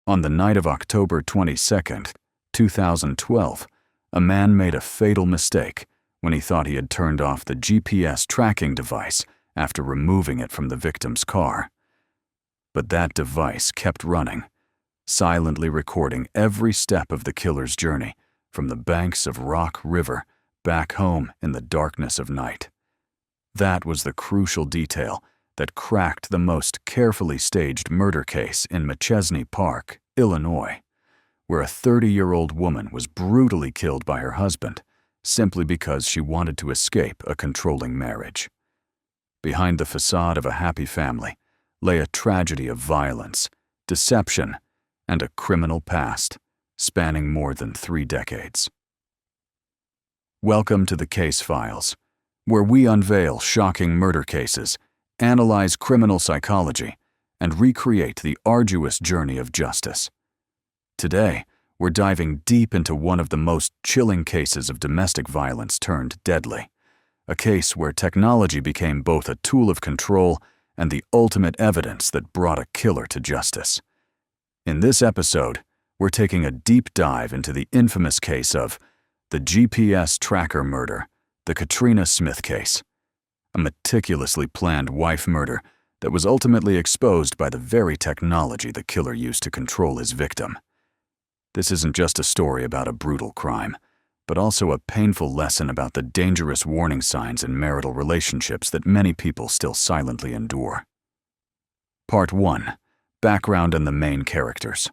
On the night of October 22nd, 2012, a man made a fatal mistake when he thought he had turned off the GPS tracking device after removing it from the victim's car. But that device kept running, silently recording every step of the killer's journey from the banks of Rock River back home in the darkness of night. That was the crucial detail that cracked the most carefully staged murder case in Machesney Park, Illinois, where a 30-year-old woman was brutally killed by her husband simply because she wanted to escape a controlling marriage. Behind the facade of a happy family lay a tragedy of violence, deception, and a criminal past spanning more than 3 decades. Welcome to the Case Files, where we unveil shocking murder cases, analyze criminal psychology, and recreate the arduous journey of justice. Today, we're diving deep into one of the most chilling cases of domestic violence turned deadly, a case where technology became both a tool of control and the ultimate evidence that brought a killer to justice. In this episode, we're taking a deep dive into the infamous case of the GPS tracker murder, the Katrina Smith case, a meticulously planned wife murder that was ultimately exposed by the very technology the killer used to control his victim. This isn't just a story about a brutal crime, but also a painful lesson about the dangerous warning signs in marital relationships that many people still silently endure. Part 1. Background and the main characters.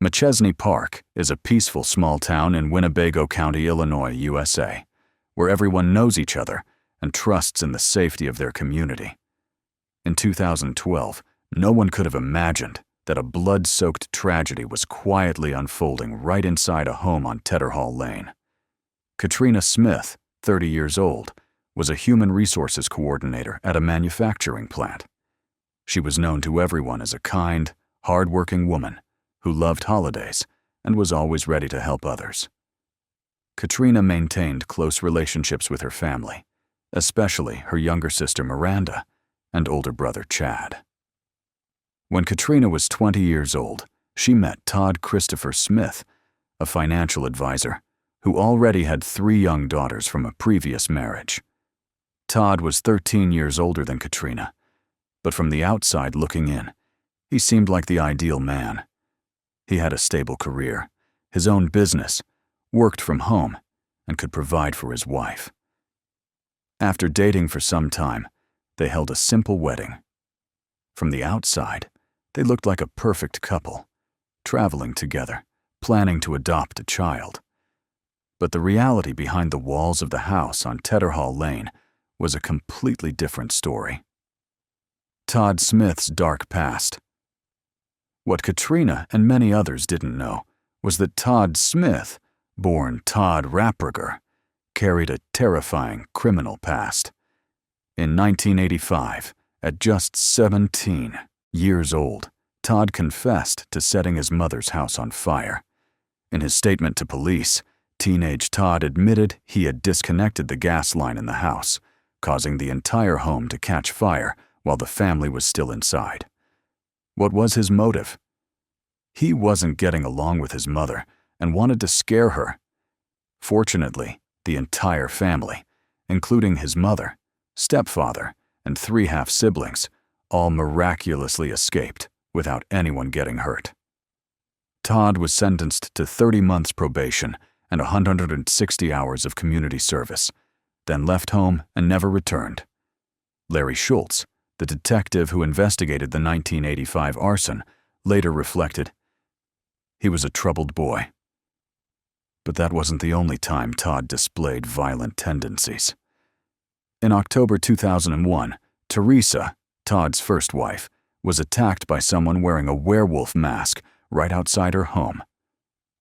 Machesney Park is a peaceful small town in Winnebago County, Illinois, USA, where everyone knows each other and trusts in the safety of their community. In 2012, no one could have imagined that a blood-soaked tragedy was quietly unfolding right inside a home on Tetterhall Lane. Katrina Smith, 30 years old, was a human resources coordinator at a manufacturing plant. She was known to everyone as a kind, hard-working woman who loved holidays and was always ready to help others. Katrina maintained close relationships with her family, especially her younger sister Miranda and older brother Chad. When Katrina was 20 years old, she met Todd Christopher Smith, a financial advisor who already had 3 young daughters from a previous marriage. Todd was 13 years older than Katrina, but from the outside looking in, he seemed like the ideal man. He had a stable career, his own business, worked from home, and could provide for his wife. After dating for some time, they held a simple wedding. From the outside, they looked like a perfect couple, traveling together, planning to adopt a child. But the reality behind the walls of the house on Tetterhall Lane was a completely different story. Todd Smith's dark past. What Katrina and many others didn't know was that Todd Smith, born Todd Rapperger, carried a terrifying criminal past. In 1985, at just 17 years old, Todd confessed to setting his mother's house on fire. In his statement to police, teenage Todd admitted he had disconnected the gas line in the house, causing the entire home to catch fire while the family was still inside. What was his motive? He wasn't getting along with his mother and wanted to scare her. Fortunately, the entire family, including his mother, stepfather, and 3 half-siblings, all miraculously escaped without anyone getting hurt. Todd was sentenced to 30 months probation and 160 hours of community service, then left home and never returned. Larry Schultz, the detective who investigated the 1985 arson, later reflected, "He was a troubled boy." But that wasn't the only time Todd displayed violent tendencies. In October 2001, Teresa, Todd's first wife, was attacked by someone wearing a werewolf mask right outside her home.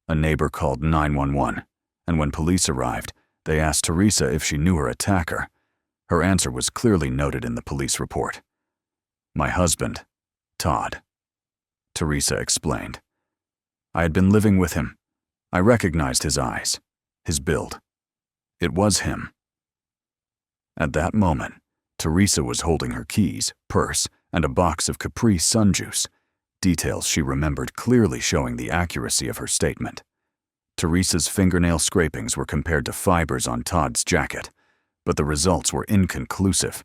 A neighbor called 911, and when police arrived, they asked Teresa if she knew her attacker. Her answer was clearly noted in the police report. "My husband, Todd," Teresa explained. "I had been living with him. I recognized his eyes, his build. It was him." At that moment, Teresa was holding her keys, purse, and a box of Capri Sun juice, details she remembered clearly showing the accuracy of her statement. Teresa's fingernail scrapings were compared to fibers on Todd's jacket, but the results were inconclusive.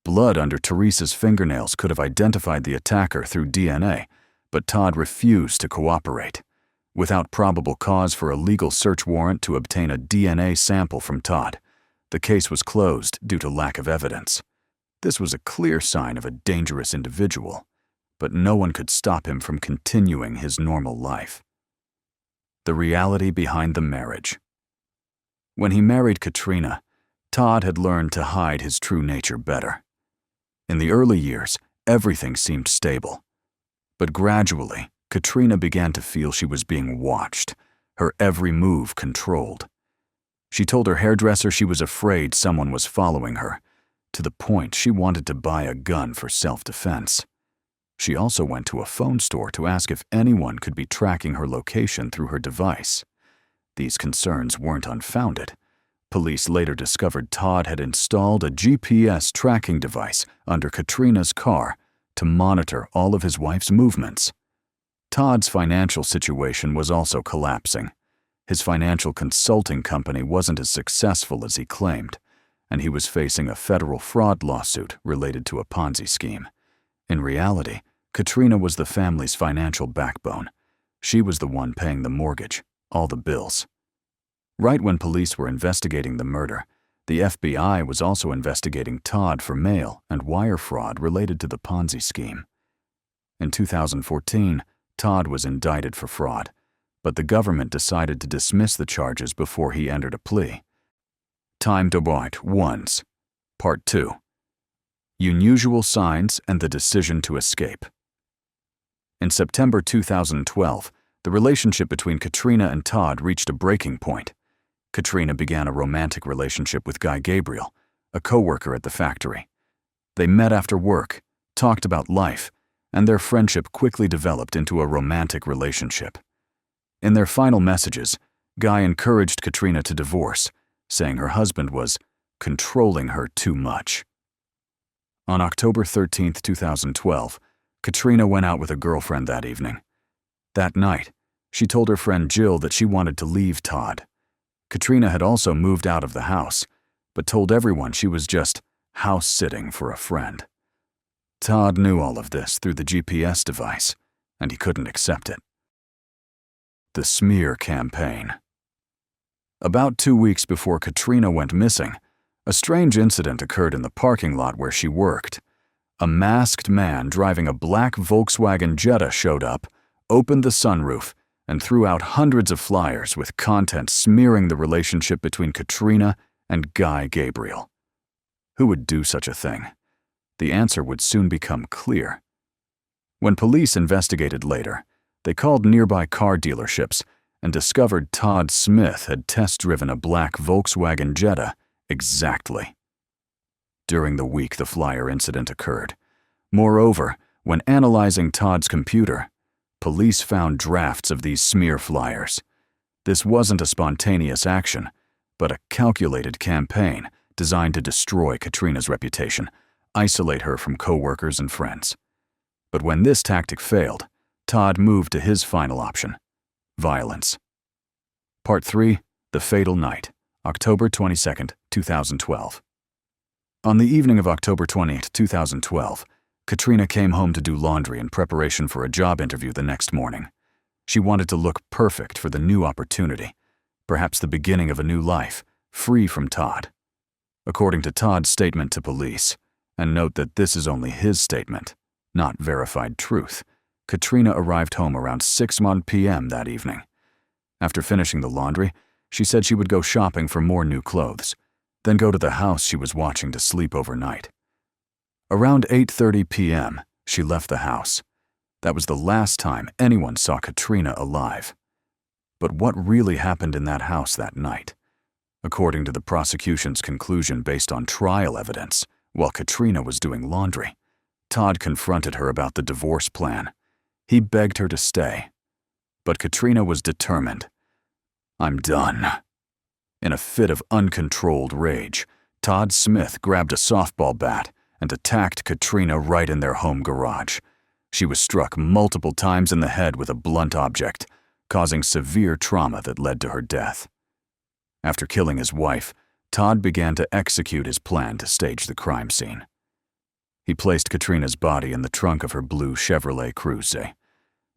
Blood under Teresa's fingernails could have identified the attacker through DNA, but Todd refused to cooperate. Without probable cause for a legal search warrant to obtain a DNA sample from Todd, the case was closed due to lack of evidence. This was a clear sign of a dangerous individual, but no one could stop him from continuing his normal life. The reality behind the marriage. When he married Katrina, Todd had learned to hide his true nature better. In the early years, everything seemed stable. But gradually, Katrina began to feel she was being watched, her every move controlled. She told her hairdresser she was afraid someone was following her, to the point she wanted to buy a gun for self-defense. She also went to a phone store to ask if anyone could be tracking her location through her device. These concerns weren't unfounded. Police later discovered Todd had installed a GPS tracking device under Katrina's car to monitor all of his wife's movements. Todd's financial situation was also collapsing. His financial consulting company wasn't as successful as he claimed, and he was facing a federal fraud lawsuit related to a Ponzi scheme. In reality, Katrina was the family's financial backbone. She was the one paying the mortgage, all the bills. Right when police were investigating the murder, the FBI was also investigating Todd for mail and wire fraud related to the Ponzi scheme. In 2014, Todd was indicted for fraud, but the government decided to dismiss the charges before he entered a plea. Time to Bite Ones, Part 2. Unusual Signs and the Decision to Escape. In September 2012, the relationship between Katrina and Todd reached a breaking point. Katrina began a romantic relationship with Guy Gabriel, a co-worker at the factory. They met after work, talked about life, and their friendship quickly developed into a romantic relationship. In their final messages, Guy encouraged Katrina to divorce, saying her husband was controlling her too much. On October 13, 2012, Katrina went out with a girlfriend that evening. That night, she told her friend Jill that she wanted to leave Todd. Katrina had also moved out of the house, but told everyone she was just house-sitting for a friend. Todd knew all of this through the GPS device, and he couldn't accept it. The smear campaign. About 2 weeks before Katrina went missing, a strange incident occurred in the parking lot where she worked. A masked man driving a black Volkswagen Jetta showed up, opened the sunroof, and threw out hundreds of flyers with content smearing the relationship between Katrina and Guy Gabriel. Who would do such a thing? The answer would soon become clear. When police investigated later, they called nearby car dealerships and discovered Todd Smith had test-driven a black Volkswagen Jetta exactly. During the week the flyer incident occurred. Moreover, when analyzing Todd's computer, police found drafts of these smear flyers. This wasn't a spontaneous action, but a calculated campaign designed to destroy Katrina's reputation, isolate her from co-workers and friends. But when this tactic failed, Todd moved to his final option: violence. Part 3. The Fatal Night, October 22, 2012. On the evening of October 28, 2012, Katrina came home to do laundry in preparation for a job interview the next morning. She wanted to look perfect for the new opportunity, perhaps the beginning of a new life, free from Todd. According to Todd's statement to police, and note that this is only his statement, not verified truth, Katrina arrived home around 6 p.m. that evening. After finishing the laundry, she said she would go shopping for more new clothes, then go to the house she was watching to sleep overnight. Around 8:30 p.m., she left the house. That was the last time anyone saw Katrina alive. But what really happened in that house that night? According to the prosecution's conclusion based on trial evidence, while Katrina was doing laundry, Todd confronted her about the divorce plan. He begged her to stay. But Katrina was determined. "I'm done." In a fit of uncontrolled rage, Todd Smith grabbed a softball bat and attacked Katrina right in their home garage. She was struck multiple times in the head with a blunt object, causing severe trauma that led to her death. After killing his wife, Todd began to execute his plan to stage the crime scene. He placed Katrina's body in the trunk of her blue Chevrolet Cruze.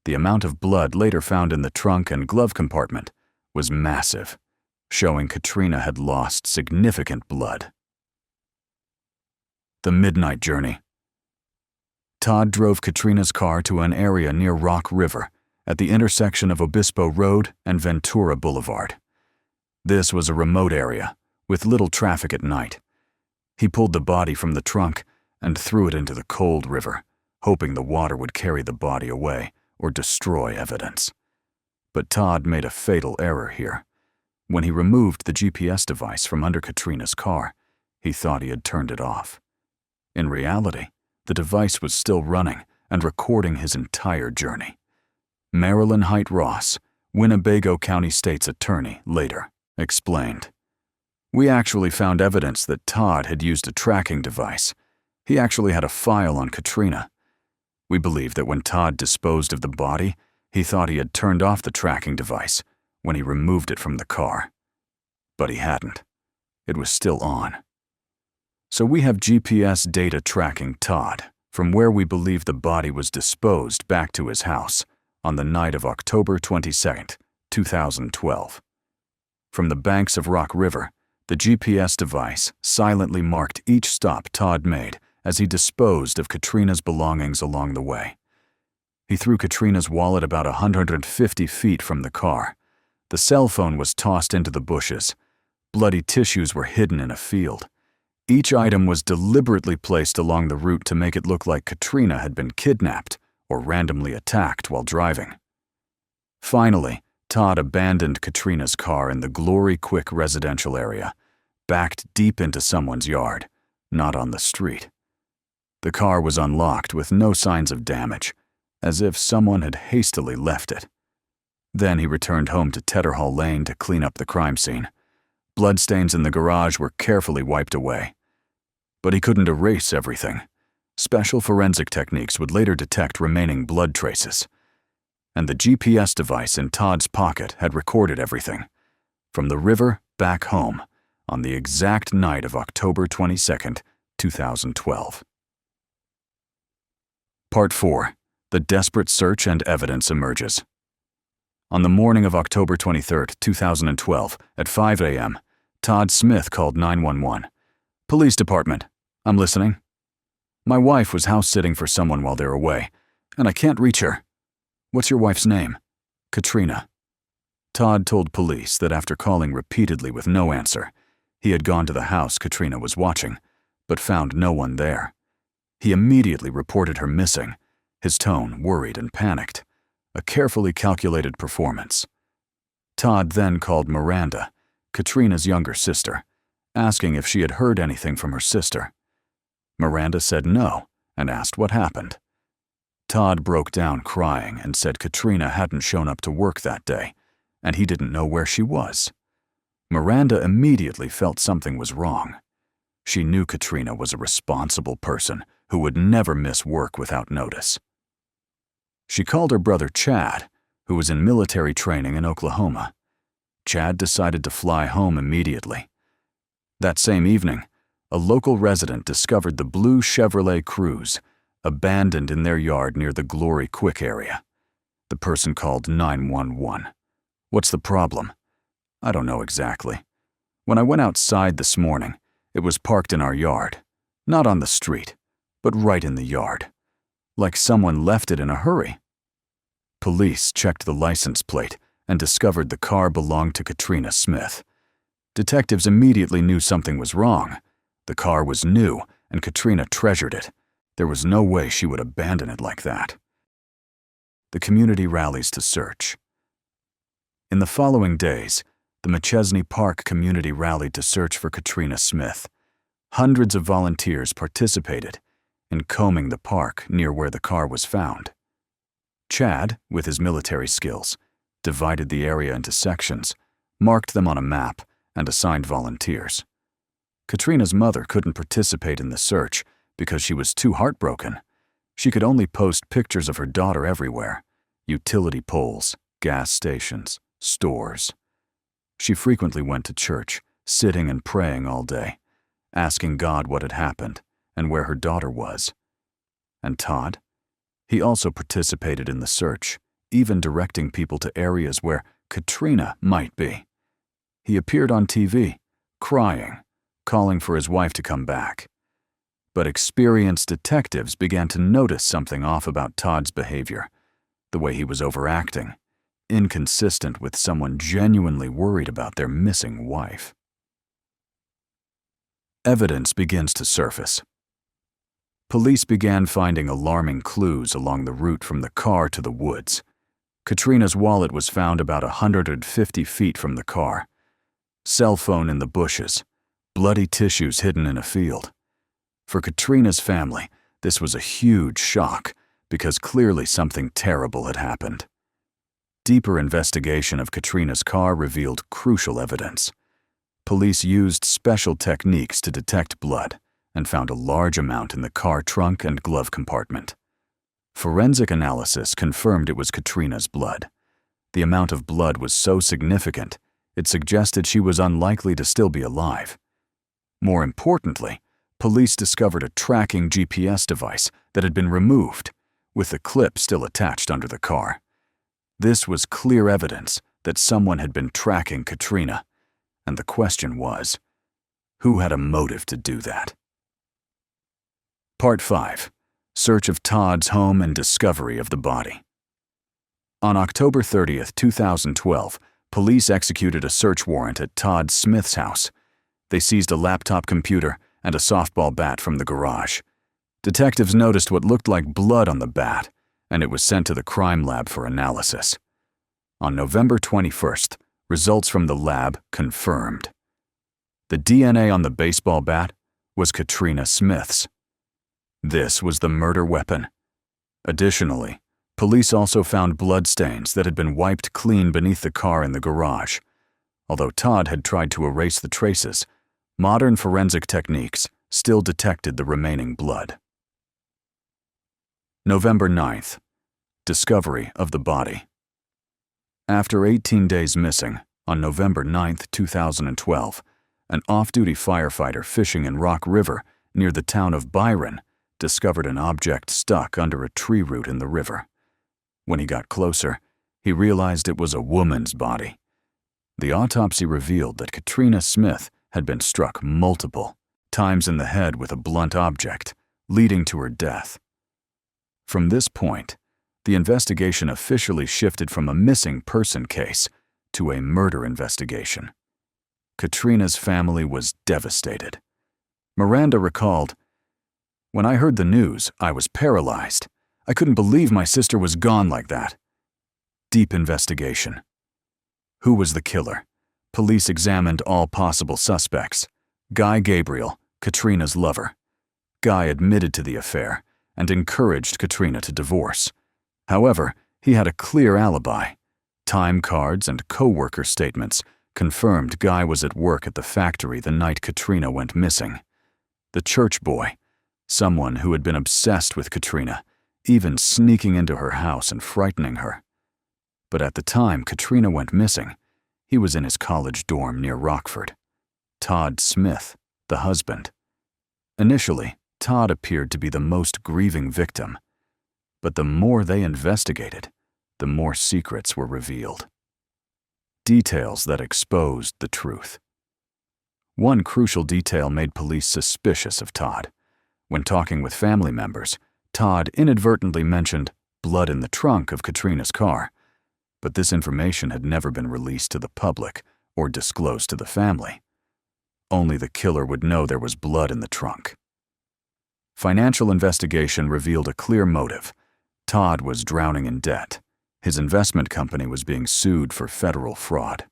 The amount of blood later found in the trunk and glove compartment was massive, showing Katrina had lost significant blood. The midnight journey. Todd drove Katrina's car to an area near Rock River at the intersection of Obispo Road and Ventura Boulevard. This was a remote area with little traffic at night. He pulled the body from the trunk and threw it into the cold river, hoping the water would carry the body away or destroy evidence. But Todd made a fatal error here. When he removed the GPS device from under Katrina's car, he thought he had turned it off. In reality, the device was still running and recording his entire journey. Marilyn Height Ross, Winnebago County State's attorney, later explained, "We actually found evidence that Todd had used a tracking device. He actually had a file on Katrina. We believe that when Todd disposed of the body, he thought he had turned off the tracking device when he removed it from the car. But he hadn't. It was still on. So we have GPS data tracking Todd from where we believe the body was disposed back to his house on the night of October 22, 2012. From the banks of Rock River, the GPS device silently marked each stop Todd made as he disposed of Katrina's belongings along the way. He threw Katrina's wallet about 150 feet from the car. The cell phone was tossed into the bushes. Bloody tissues were hidden in a field. Each item was deliberately placed along the route to make it look like Katrina had been kidnapped or randomly attacked while driving. Finally, Todd abandoned Katrina's car in the Glory Quick residential area, backed deep into someone's yard, not on the street. The car was unlocked with no signs of damage, as if someone had hastily left it. Then he returned home to Tetterhall Lane to clean up the crime scene. Bloodstains in the garage were carefully wiped away. But he couldn't erase everything. Special forensic techniques would later detect remaining blood traces. And the GPS device in Todd's pocket had recorded everything, from the river back home, on the exact night of October 22, 2012. Part 4. The desperate search and evidence emerges. On the morning of October 23, 2012, at 5 a.m., Todd Smith called 911. "Police department, I'm listening. My wife was house-sitting for someone while they're away, and I can't reach her. What's your wife's name?" "Katrina." Todd told police that after calling repeatedly with no answer, he had gone to the house Katrina was watching, but found no one there. He immediately reported her missing, his tone worried and panicked, a carefully calculated performance. Todd then called Miranda, Katrina's younger sister, asking if she had heard anything from her sister. Miranda said no and asked what happened. Todd broke down crying and said Katrina hadn't shown up to work that day, and he didn't know where she was. Miranda immediately felt something was wrong. She knew Katrina was a responsible person who would never miss work without notice. She called her brother Chad, who was in military training in Oklahoma. Chad decided to fly home immediately. That same evening, a local resident discovered the blue Chevrolet Cruze abandoned in their yard near the Glory Quick area. The person called 911. "What's the problem?" "I don't know exactly. When I went outside this morning, it was parked in our yard, not on the street, but right in the yard, like someone left it in a hurry." Police checked the license plate and discovered the car belonged to Katrina Smith. Detectives immediately knew something was wrong. The car was new, and Katrina treasured it. There was no way she would abandon it like that. The community rallies to search. In the following days, the Machesney Park community rallied to search for Katrina Smith. Hundreds of volunteers participated in combing the park near where the car was found. Chad, with his military skills, divided the area into sections, marked them on a map, and assigned volunteers. Katrina's mother couldn't participate in the search because she was too heartbroken. She could only post pictures of her daughter everywhere: utility poles, gas stations, stores. She frequently went to church, sitting and praying all day, asking God what had happened and where her daughter was. And Todd? He also participated in the search, even directing people to areas where Katrina might be. He appeared on TV, crying, calling for his wife to come back. But experienced detectives began to notice something off about Todd's behavior, the way he was overacting, inconsistent with someone genuinely worried about their missing wife. Evidence begins to surface. Police began finding alarming clues along the route from the car to the woods. Katrina's wallet was found about 150 feet from the car. Cell phone in the bushes. Bloody tissues hidden in a field. For Katrina's family, this was a huge shock because clearly something terrible had happened. Deeper investigation of Katrina's car revealed crucial evidence. Police used special techniques to detect blood and found a large amount in the car trunk and glove compartment. Forensic analysis confirmed it was Katrina's blood. The amount of blood was so significant, it suggested she was unlikely to still be alive. More importantly, police discovered a tracking GPS device that had been removed, with the clip still attached under the car. This was clear evidence that someone had been tracking Katrina, and the question was, who had a motive to do that? Part 5. Search of Todd's home and discovery of the body. On October 30th, 2012, police executed a search warrant at Todd Smith's house. They seized a laptop computer and a softball bat from the garage. Detectives noticed what looked like blood on the bat, and it was sent to the crime lab for analysis. On November 21st, results from the lab confirmed. The DNA on the baseball bat was Katrina Smith's. This was the murder weapon. Additionally, police also found bloodstains that had been wiped clean beneath the car in the garage. Although Todd had tried to erase the traces, modern forensic techniques still detected the remaining blood. November 9th. Discovery of the body. After 18 days missing, on November 9th, 2012, an off-duty firefighter fishing in Rock River near the town of Byron discovered an object stuck under a tree root in the river. When he got closer, he realized it was a woman's body. The autopsy revealed that Katrina Smith had been struck multiple times in the head with a blunt object, leading to her death. From this point, the investigation officially shifted from a missing person case to a murder investigation. Katrina's family was devastated. Miranda recalled, "When I heard the news, I was paralyzed. I couldn't believe my sister was gone like that." Deep investigation. Who was the killer? Police examined all possible suspects. Guy Gabriel, Katrina's lover. Guy admitted to the affair and encouraged Katrina to divorce. However, he had a clear alibi. Time cards and co-worker statements confirmed Guy was at work at the factory the night Katrina went missing. The church boy, someone who had been obsessed with Katrina, even sneaking into her house and frightening her. But at the time Katrina went missing, he was in his college dorm near Rockford. Todd Smith, the husband. Initially, Todd appeared to be the most grieving victim. But the more they investigated, the more secrets were revealed. Details that exposed the truth. One crucial detail made police suspicious of Todd. When talking with family members, Todd inadvertently mentioned blood in the trunk of Katrina's car, but this information had never been released to the public or disclosed to the family. Only the killer would know there was blood in the trunk. Financial investigation revealed a clear motive. Todd was drowning in debt. His investment company was being sued for federal fraud.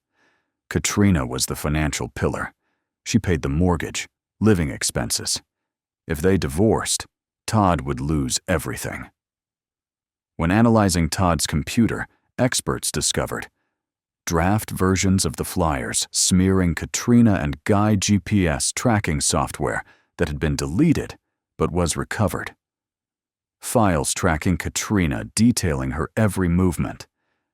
Katrina was the financial pillar. She paid the mortgage, living expenses. If they divorced, Todd would lose everything. When analyzing Todd's computer, experts discovered draft versions of the flyers smearing Katrina and Guy GPS tracking software that had been deleted but was recovered. files tracking Katrina, detailing her every movement.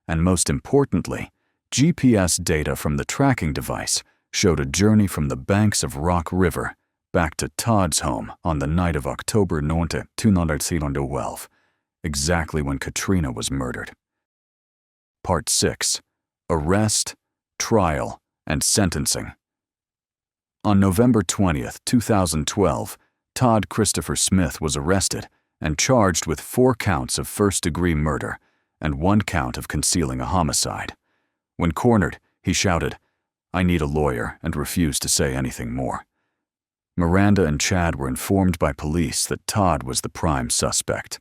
And most importantly, GPS data from the tracking device showed a journey from the banks of Rock River back to Todd's home on the night of October 9, 2012, exactly when Katrina was murdered. Part 6. Arrest, Trial, and Sentencing. On November 20, 2012, Todd Christopher Smith was arrested and charged with 4 counts of first-degree murder and 1 count of concealing a homicide. When cornered, he shouted, "I need a lawyer," and refused to say anything more. Miranda and Chad were informed by police that Todd was the prime suspect.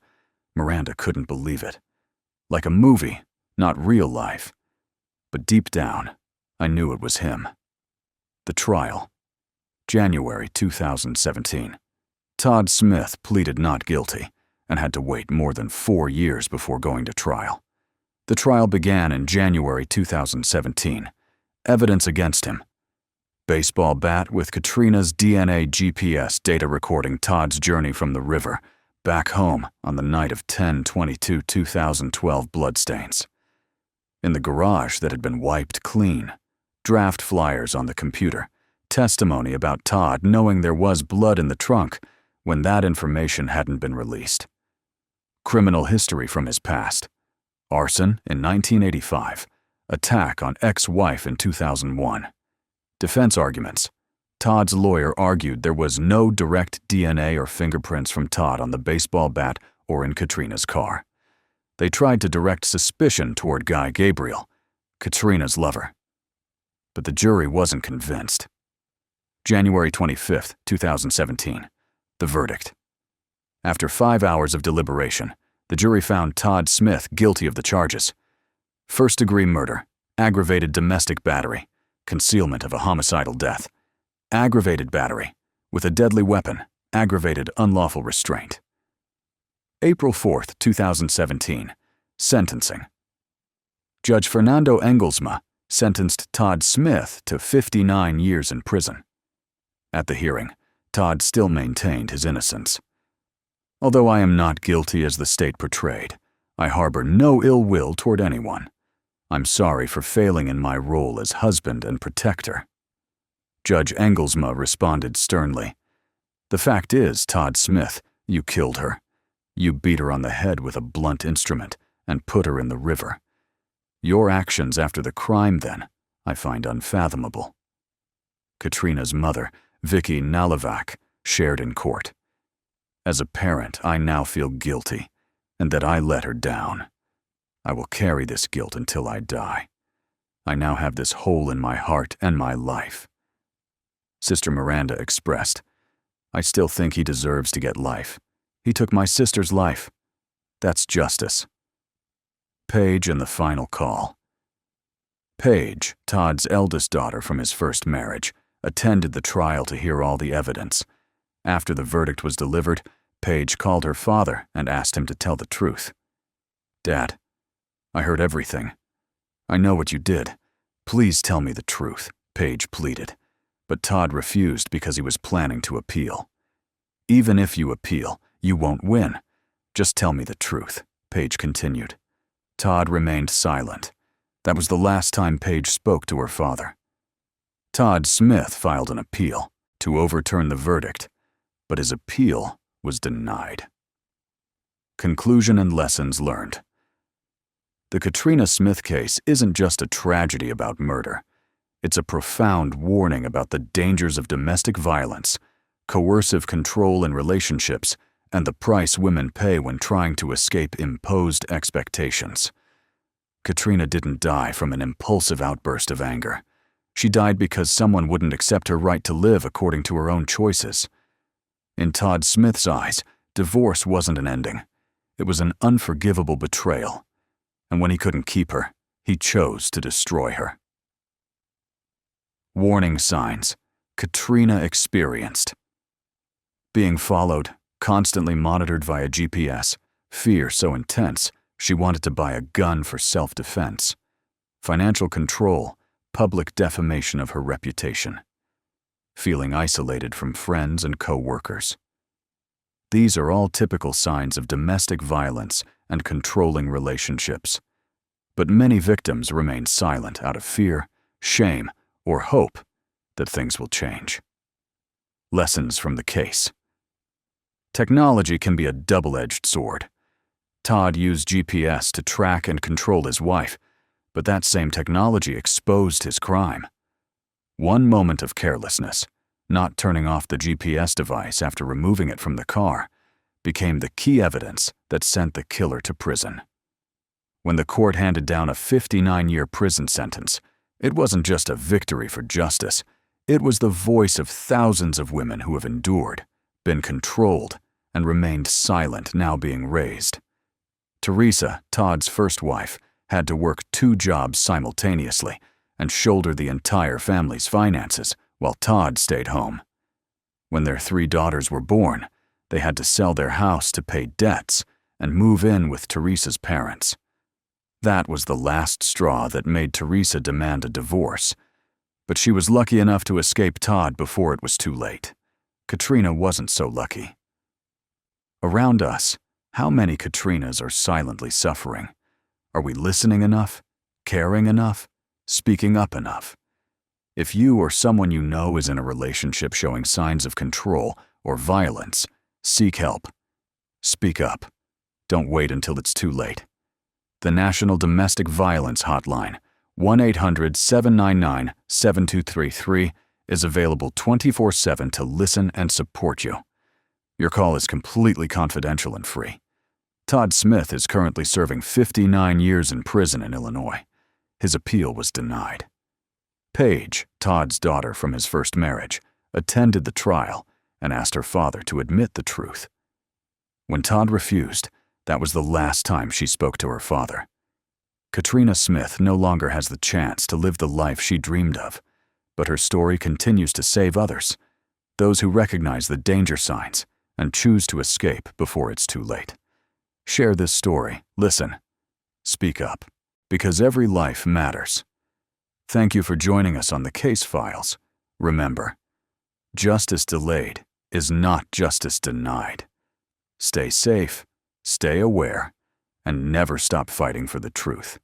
Miranda couldn't believe it. Like a movie, not real life. But deep down, I knew it was him. The trial. January 2017. Todd Smith pleaded not guilty and had to wait more than 4 years before going to trial. The trial began in January 2017. Evidence against him. Baseball bat with Katrina's DNA GPS data recording Todd's journey from the river back home on the night of 10/22/2012 bloodstains. In the garage that had been wiped clean, draft flyers on the computer, testimony about Todd knowing there was blood in the trunk when that information hadn't been released. Criminal history from his past. Arson in 1985. Attack on ex-wife in 2001. Defense arguments. Todd's lawyer argued there was no direct DNA or fingerprints from Todd on the baseball bat or in Katrina's car. They tried to direct suspicion toward Guy Gabriel, Katrina's lover. But the jury wasn't convinced. January 25, 2017. The verdict. After 5 hours of deliberation, the jury found Todd Smith guilty of the charges. First-degree murder, aggravated domestic battery, concealment of a homicidal death, aggravated battery with a deadly weapon, aggravated unlawful restraint. April 4, 2017. Sentencing. Judge Fernando Engelsma sentenced Todd Smith to 59 years in prison. At the hearing, Todd still maintained his innocence. "Although I am not guilty as the state portrayed, I harbor no ill will toward anyone. I'm sorry for failing in my role as husband and protector." Judge Engelsma responded sternly, "The fact is, Todd Smith, you killed her. You beat her on the head with a blunt instrument and put her in the river. Your actions after the crime, then, I find unfathomable." Katrina's mother, Vicky Nalivak, shared in court. "As a parent, I now feel guilty, and that I let her down. I will carry this guilt until I die. I now have this hole in my heart and my life." Sister Miranda expressed, "I still think he deserves to get life. He took my sister's life. That's justice." Paige and the final call. Paige, Todd's eldest daughter from his first marriage, attended the trial to hear all the evidence. After the verdict was delivered, Paige called her father and asked him to tell the truth. "Dad, I heard everything. I know what you did. Please tell me the truth," Paige pleaded. But Todd refused because he was planning to appeal. "Even if you appeal, you won't win. Just tell me the truth," Paige continued. Todd remained silent. That was the last time Paige spoke to her father. Todd Smith filed an appeal to overturn the verdict, but his appeal was denied. Conclusion and lessons learned. The Katrina Smith case isn't just a tragedy about murder. It's a profound warning about the dangers of domestic violence, coercive control in relationships, and the price women pay when trying to escape imposed expectations. Katrina didn't die from an impulsive outburst of anger. She died because someone wouldn't accept her right to live according to her own choices. In Todd Smith's eyes, divorce wasn't an ending. It was an unforgivable betrayal. And when he couldn't keep her, he chose to destroy her. Warning signs Katrina experienced. Being followed, constantly monitored via GPS, fear so intense she wanted to buy a gun for self-defense. Financial control, public defamation of her reputation. Feeling isolated from friends and co-workers. These are all typical signs of domestic violence and controlling relationships. But many victims remain silent out of fear, shame, or hope that things will change. Lessons from the case. Technology can be a double-edged sword. Todd used GPS to track and control his wife, but that same technology exposed his crime. One moment of carelessness, not turning off the GPS device after removing it from the car, became the key evidence that sent the killer to prison. When the court handed down a 59-year prison sentence, it wasn't just a victory for justice. It was the voice of thousands of women who have endured, been controlled, and remained silent now being raised. Teresa, Todd's first wife, had to work 2 jobs simultaneously and shoulder the entire family's finances while Todd stayed home. When their 3 daughters were born, they had to sell their house to pay debts and move in with Teresa's parents. That was the last straw that made Teresa demand a divorce, but she was lucky enough to escape Todd before it was too late. Katrina wasn't so lucky. Around us, how many Katrinas are silently suffering? Are we listening enough, caring enough, speaking up enough? If you or someone you know is in a relationship showing signs of control or violence, seek help. Speak up. Don't wait until it's too late. The National Domestic Violence Hotline, 1-800-799-7233, is available 24/7 to listen and support you. Your call is completely confidential and free. Todd Smith is currently serving 59 years in prison in Illinois. His appeal was denied. Paige, Todd's daughter from his first marriage, attended the trial and asked her father to admit the truth. When Todd refused, that was the last time she spoke to her father. Katrina Smith no longer has the chance to live the life she dreamed of, but her story continues to save others, those who recognize the danger signs and choose to escape before it's too late. Share this story, listen, speak up, because every life matters. Thank you for joining us on the Case Files. Remember, justice delayed is not justice denied. Stay safe, stay aware, and never stop fighting for the truth.